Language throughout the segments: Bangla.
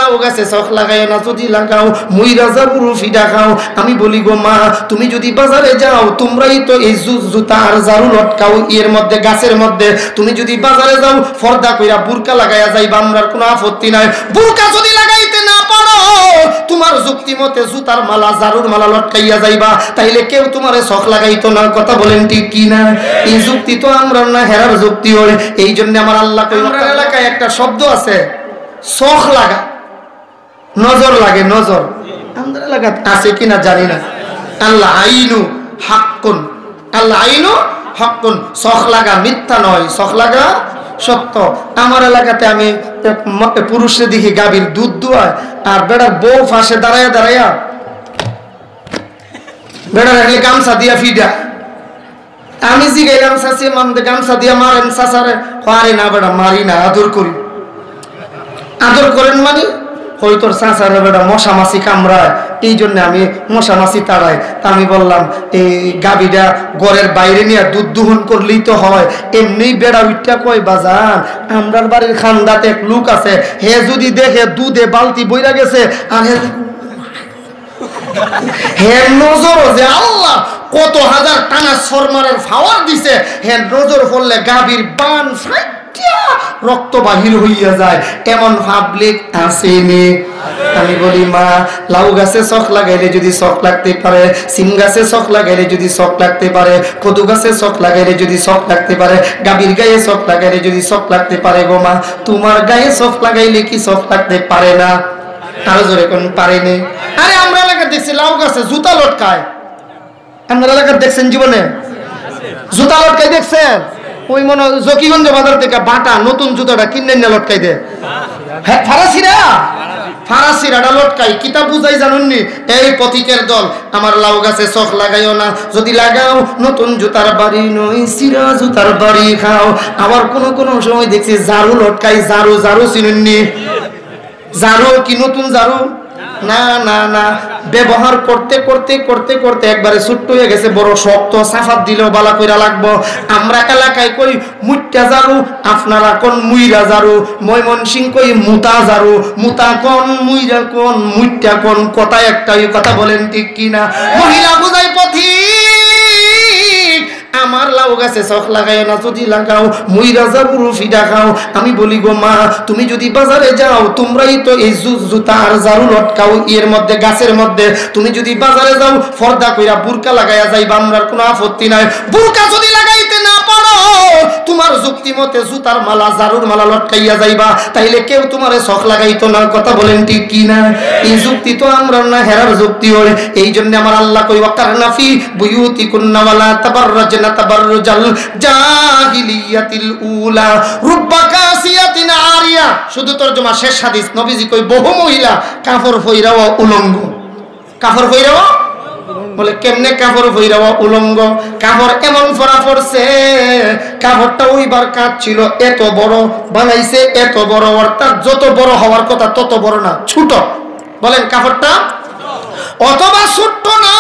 লাউ গাছে চোখ লাগাইও না, যদি লাগাও মুইরা যাবুরু ফিডা খাও। আমি বলি গো মা, তুমি যদি বাজারে যাও, তোমরাই তো এই জুতা আর ঝাড়ু লটকাও এর মধ্যে, গাছের মধ্যে। তুমি যদি বাজারে যাও পর্দা কইরা বুরকা লাগাইয়া যাইবা, আমরার কোনো আপত্তি নাই। বুরকা যদি লাগাইতে না পারো, তোমার যুক্তি মতে জুতার মালা ঝাড়ুর মালা লটকাইয়া যাইবা, তাইলে কেউ তোমারে চোখ লাগাইতো না। কথা বলেন ঠিক কি না? এই যুক্তি তো আমরা না, হেরার যুক্তি হয়। এই জন্য আমার আল্লাহ কই, আমার এলাকায় একটা শব্দ আছে, চোখ লাগা, নজর লাগে, নজর। আমাদের এলাকায় আছে কিনা জানি না। আল্লাহ আইনু হাক্কুন, আল্লাহ আইনু হাক্কুন। চোখ লাগা মিথ্যা নয়, চোখ লাগা সত্য। আমার এলাকাতে আমি পুরুষে দেখি গাভীর দুধ দুয়ায়, আর বেড়ার বউ ফাঁসে দাঁড়াইয়া দাঁড়াইয়া বেড়া রাখলে গামছা দিয়া ফিডা। আমি জিগাইলাম চাচি মানতে গামছা দিয়া মারেন চাচারে? আরে না বেড়া মারি না, আদর করি। আদর করেন মানে ওই তোর চাচারে বেড়া মশা মাছি কামড়ায়, এই জন্য আমি মশা মাছি তাড়াই। তা আমি বললাম এই গাভীটা ঘরের বাইরে নিয়ে দুধ দোহন করলেই তো হয়। এমনি বেড়া উঠটা কয় বাজান, আমরার বাড়ির খান্দাতে এক লোক আছে, হে যদি দেখে দুধে বালতি বইরা গেছে, আর হে নজর যে আল্লাহ কত হাজার ট্রান্সফরমারের পাওয়ার দিছে, হে নজর পড়লে গাভীর বান রক্ত বাহির হইয়া যায়, এমন পাবলিক আসেনি। আমি বলি মা, লাউ গাছে চোখ লাগাইলে যদি চোখ লাগতে পারে, সিম গাছে চোখ লাগাইলে যদি চোখ লাগতে পারে, কদু গাছে চোখ লাগাইলে যদি চোখ লাগতে পারে, গাভীর গায়ে চোখ লাগাইলে যদি চোখ লাগতে পারে গো মা, তোমার গায়ে চোখ লাগাইলে কি চোখ লাগতে পারে না? আরো জোরে কোন পারেনি? আরে আমরা এলাকা দেখছি লাউ গাছে জুতা লটকায়। আপনার এলাকা দেখছেন জীবনে জুতা লটকাই দেখছেন? ওই মনে জকিগঞ্জ বাজার থেকে বাটা নতুন জুতাটা কিনে নিয়ে লটকাই দে। হ্যাঁ ফারাসিরা, ফারাসিরা লটকাই। কিতাব বুঝাই জানুননি? এই পথিকের দল, আমার লাউ গাছে চোখ লাগাইও না, যদি লাগাও নতুন জুতার বাড়ি নই, সিরা জুতার বাড়ি খাও। আবার কোন সময় দেখছি ঝাড়ু লটকাই, ঝাড়ু ঝাড়ু চিনুননি? ঝাড়ু কি নতুন ঝাড়ু? না না না, ব্যবহার করতে করতে করতে করতে একবারে ছোট্ট হয়ে গেছে, বড় শক্ত, সাফাত দিলেও বালা কইরা লাগবো। আমরা এলাকায় কই মুইটা ঝাড়ু, আপনারা কোন মুইরা ঝাড়ু, ময়মনসিংহ কই মুতা ঝাড়ু। মুতা কোন, মুইরা কোন, মুইটা কোন, কথা একটাই। কথা বলেন ঠিক কিনা? মহিলা বুঝাই পথি, আমার লাউ গাছে চোখ লাগাইও না, যদি লাগাও মুইরা যাবুরু ফিডা খাও। আমি বলি গো মা, তুমি যদি বাজারে যাও, তোমরাই তো এই জুতা আর ঝাড়ু লটকাও এর মধ্যে, গাছের মধ্যে। তুমি যদি বাজারে যাও পর্দা কইরা বুরকা লাগাইয়া যাইবা, আমরার কোনো আপত্তি নাই। বুরকা যদি লাগাইতে না পারো, তোমার যুক্তি মতে জুতার মালা ঝাড়ুর মালা লটকাইয়া যাইবা, তাইলে কেউ তোমারে চোখ লাগাইতো না। কথা বলেন ঠিক কি না? এই যুক্তি তো আমরা না, হেরার যুক্তি হয়। এই জন্য আমার আল্লাহ কই ওয়াকারনা ফি বুয়ুতিকুন্না ওয়ালা তাবাররাজনা তাবাররুজাল জাহিলিয়াতিল উলা রুব্বা কাসিয়াতিন আরিয়া। শুধু তরজমা, শেষ হাদিস। নবীজি কই বহু মহিলা কাফর ফইরাও উলঙ্গ। কাফর ফইরাও বলে কেমনে? কাপড় ভৈরাও উলঙ্গ। কাপড় এমন ফরা পড়ছে, কাপড়টা ওইবার কাজ ছিল এত বড় বানাইছে, এত বড়, অর্থাৎ যত বড় হওয়ার কথা তত বড় না, ছোট। বলেন কাপড়টা অথবা ছোট না,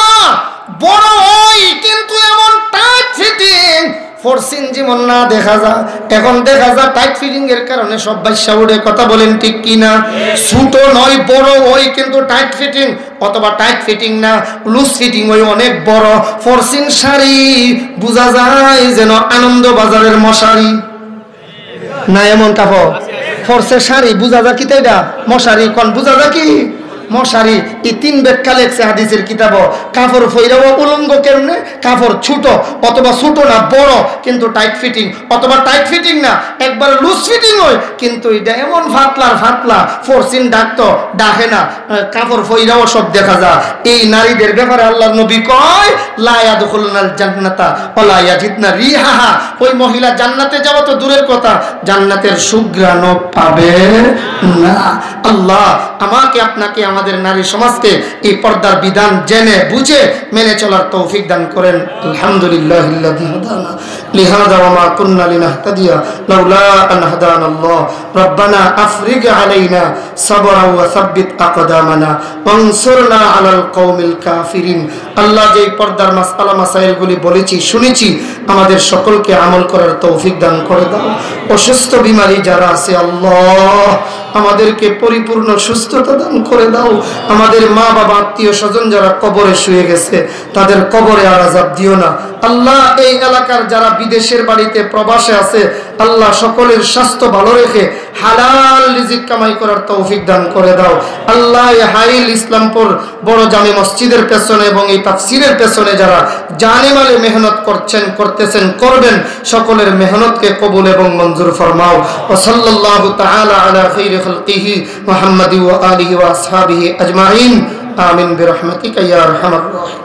বড় ওই, কিন্তু এমন টাইট ফিটিং ফোরসিন যেমন না দেখা যায়, এখন দেখা যায় টাইট ফিটিং এর কারণে সব বাইসা উঠে। কথা বলেন ঠিক কিনা? ছোট নয়, বড় ওই, কিন্তু টাইট ফিটিং, অথবা টাইট ফিটিং না, লুজ ফিটিং ওই অনেক বড়। ফোরসিন শাড়ি বোঝা যায় যেন আনন্দ বাজারের মশারি না, এমন কাপড়। ফোরসের শাড়ি বোঝা যায় কি? তাইটা মশারি কোন বোঝা যায় কি? মশারি। এই তিন ব্যাখ্যা লেখছে হাদিসের কিতাব। কাপড় ফইরাও উলঙ্গ কেমনে? কাপড় ছোট, অথবা ছোট না বড়, কিন্তু টাইট ফিটিং, অথবা টাইট ফিটিং না একবার লুজ ফিটিং হয়, কিন্তু এটা এমন ফাতলার ফাতলা, ফোরসিন ডাকতো ডাকে না। কাপড় ফইরাও সব দেখা যায়। এই নারীদের ব্যাপারে আল্লাহর নবী কয় লা ইয়াদখুলুনাল জান্নাতা ওয়ালা ইয়াজিদনা রিহাহা। ওই মহিলা জান্নাতে যাওয়া তো দূরের কথা, জান্নাতের সুঘ্রাণও পাবে না। আল্লাহ আমাকে আপনাকে আমাদের নারী সমাজকে এই পর্দার বিধান জেনে বুঝে মেনে চলার তৌফিক দান করেন। আলহামদুলিল্লাহিল্লাযী হাদানা লিহাযা ওয়া মা কুন্না লিনাহতাদিয়া লাউলা আন হাদানাল্লাহ রব্বানা আফরিগ আলাইনা সাবরান ওয়া সাব্বিত আকদামানা ওয়ানসুরনা আলাল কওমিল কাফিরিন। আল্লাহ যে পর্দার মাসআলা মাসাইলগুলি বলেছি শুনেছি, আমাদের সকলকে আমল করার তৌফিক দান করে দাও। অসুস্থ বিমারী যারা আছে আল্লাহ আমাদেরকে পরিপূর্ণ সুস্থতা দান করে দাও। আমাদের মা বাবা আত্মীয় স্বজন যারা কবরে শুয়ে গেছে তাদের কবরে আর আযাব দিও না আল্লাহ। এই এলাকার যারা বিদেশের বাড়িতে প্রবাসে আছে আল্লাহ সকলের স্বাস্থ্য ভালো রেখে হালাল রিজিক কামাই করার তৌফিক দান করে দাও আল্লাহ। এই হাইল ইসলামপুর বড় জামে মসজিদের পেছনে এবং এই তাফসীরের পেছনে যারা জানে মালে মেহনত করতেছেন করবেন, সকলের মেহনতকে কবুল এবং মঞ্জুর ফরমাও। ওয়া সাল্লাল্লাহু তাআলা আলা খাইরি খালকিহি মুহাম্মাদি ওয়া আলিহি ওয়া আসহাবিহি আজমাইন আমিন বিরহমাতিকা ইয়া আরহামার রাহিম।